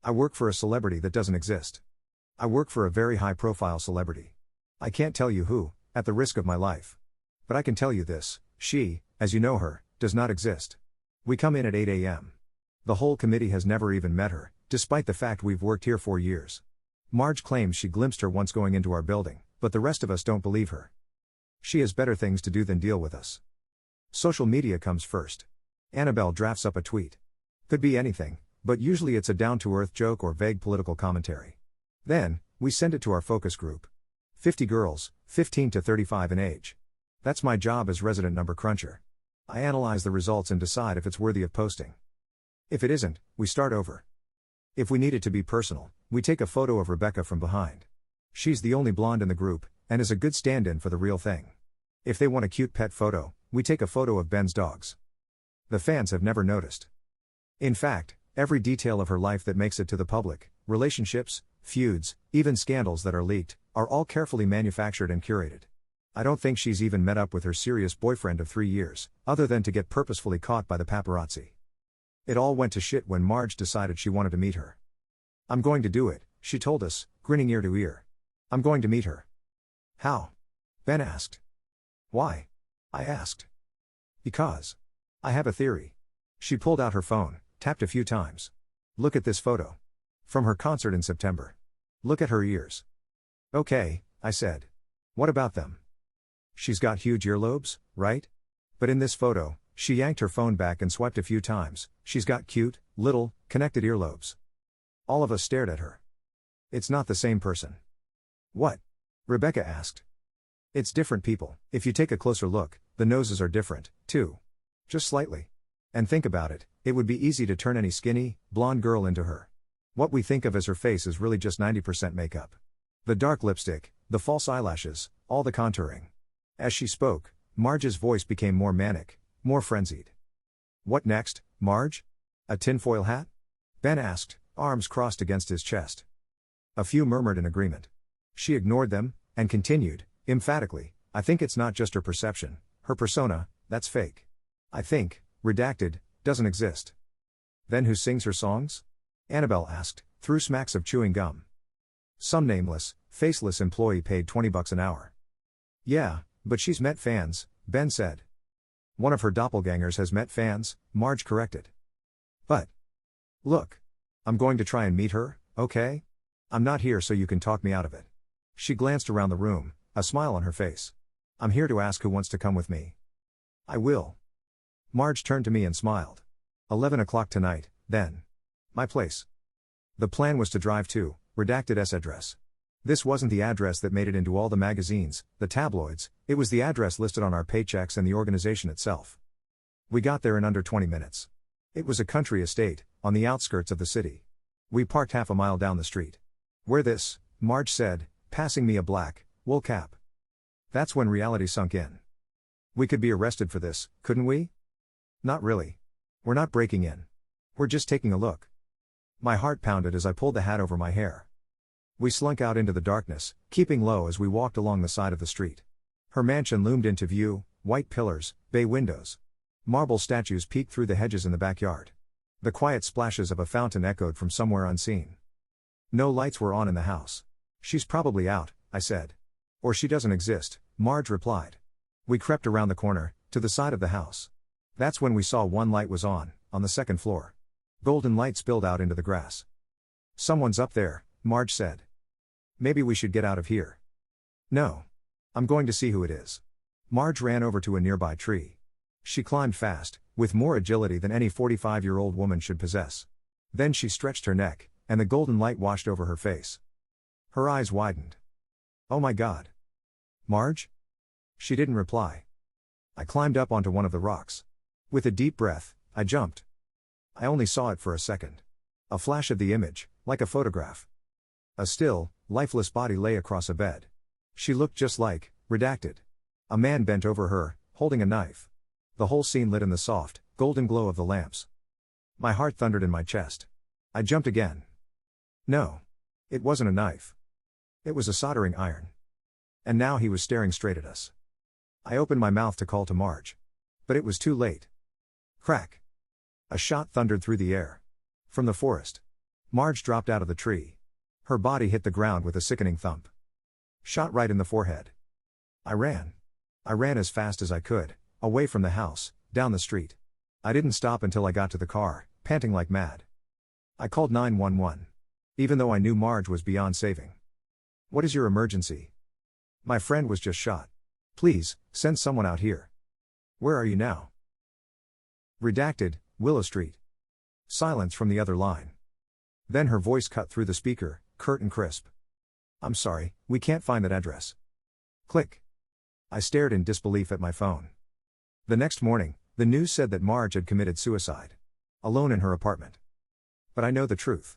I work for a celebrity that doesn't exist. I work for a very high-profile celebrity. I can't tell you who, at the risk of my life. But I can tell you this, she, as you know her, does not exist. We come in at 8 a.m. The whole committee has never even met her, despite the fact we've worked here 4 years. Marge claims she glimpsed her once going into our building, but the rest of us don't believe her. She has better things to do than deal with us. Social media comes first. Annabelle drafts up a tweet. Could be anything, but usually it's a down-to-earth joke or vague political commentary. Then, we send it to our focus group. 50 girls, 15 to 35 in age. That's my job as resident number cruncher. I analyze the results and decide if it's worthy of posting. If it isn't, we start over. If we need it to be personal, we take a photo of Rebecca from behind. She's the only blonde in the group, and is a good stand-in for the real thing. If they want a cute pet photo, we take a photo of Ben's dogs. The fans have never noticed. In fact, every detail of her life that makes it to the public, relationships, feuds, even scandals that are leaked, are all carefully manufactured and curated. I don't think she's even met up with her serious boyfriend of 3 years, other than to get purposefully caught by the paparazzi. It all went to shit when Marge decided she wanted to meet her. I'm going to do it, she told us, grinning ear to ear. I'm going to meet her. How? Ben asked. Why? I asked. Because. I have a theory. She pulled out her phone, tapped a few times. Look at this photo. From her concert in September. Look at her ears. Okay, I said. What about them? She's got huge earlobes, right? But in this photo, she yanked her phone back and swiped a few times. She's got cute, little, connected earlobes. All of us stared at her. It's not the same person. What? Rebecca asked. It's different people. If you take a closer look, the noses are different, too. Just slightly. And think about it, it would be easy to turn any skinny, blonde girl into her. What we think of as her face is really just 90% makeup. The dark lipstick, the false eyelashes, all the contouring. As she spoke, Marge's voice became more manic, more frenzied. What next, Marge? A tinfoil hat? Ben asked, arms crossed against his chest. A few murmured in agreement. She ignored them, and continued, emphatically, I think it's not just her perception, her persona, that's fake. I think, redacted, doesn't exist. Then who sings her songs? Annabelle asked, through smacks of chewing gum. Some nameless, faceless employee paid $20 an hour. Yeah, but she's met fans, Ben said. One of her doppelgangers has met fans, Marge corrected. But. Look. I'm going to try and meet her, okay? I'm not here so you can talk me out of it. She glanced around the room, a smile on her face. I'm here to ask who wants to come with me. I will. Marge turned to me and smiled. 11 o'clock tonight, then. My place. The plan was to drive to, redacted S address. This wasn't the address that made it into all the magazines, the tabloids, it was the address listed on our paychecks and the organization itself. We got there in under 20 minutes. It was a country estate, on the outskirts of the city. We parked half a mile down the street. Wear this, Marge said, passing me a black, wool cap. That's when reality sunk in. We could be arrested for this, couldn't we? Not really. We're not breaking in. We're just taking a look. My heart pounded as I pulled the hat over my hair. We slunk out into the darkness, keeping low as we walked along the side of the street. Her mansion loomed into view, white pillars, bay windows. Marble statues peeked through the hedges in the backyard. The quiet splashes of a fountain echoed from somewhere unseen. No lights were on in the house. She's probably out, I said. Or she doesn't exist, Marge replied. We crept around the corner, to the side of the house. That's when we saw one light was on the second floor. Golden light spilled out into the grass. Someone's up there, Marge said. Maybe we should get out of here. No. I'm going to see who it is. Marge ran over to a nearby tree. She climbed fast, with more agility than any 45-year-old woman should possess. Then she stretched her neck, and the golden light washed over her face. Her eyes widened. Oh my God. Marge? She didn't reply. I climbed up onto one of the rocks. With a deep breath, I jumped. I only saw it for a second. A flash of the image, like a photograph. A still, lifeless body lay across a bed. She looked just like, redacted. A man bent over her, holding a knife. The whole scene lit in the soft, golden glow of the lamps. My heart thundered in my chest. I jumped again. No. It wasn't a knife. It was a soldering iron. And now he was staring straight at us. I opened my mouth to call to Marge. But it was too late. Crack. A shot thundered through the air. From the forest. Marge dropped out of the tree. Her body hit the ground with a sickening thump. Shot right in the forehead. I ran. I ran as fast as I could, away from the house, down the street. I didn't stop until I got to the car, panting like mad. I called 911. Even though I knew Marge was beyond saving. What is your emergency? My friend was just shot. Please, send someone out here. Where are you now? Redacted, Willow Street. Silence from the other line. Then her voice cut through the speaker, curt and crisp. I'm sorry, we can't find that address. Click. I stared in disbelief at my phone. The next morning, the news said that Marge had committed suicide. Alone in her apartment. But I know the truth.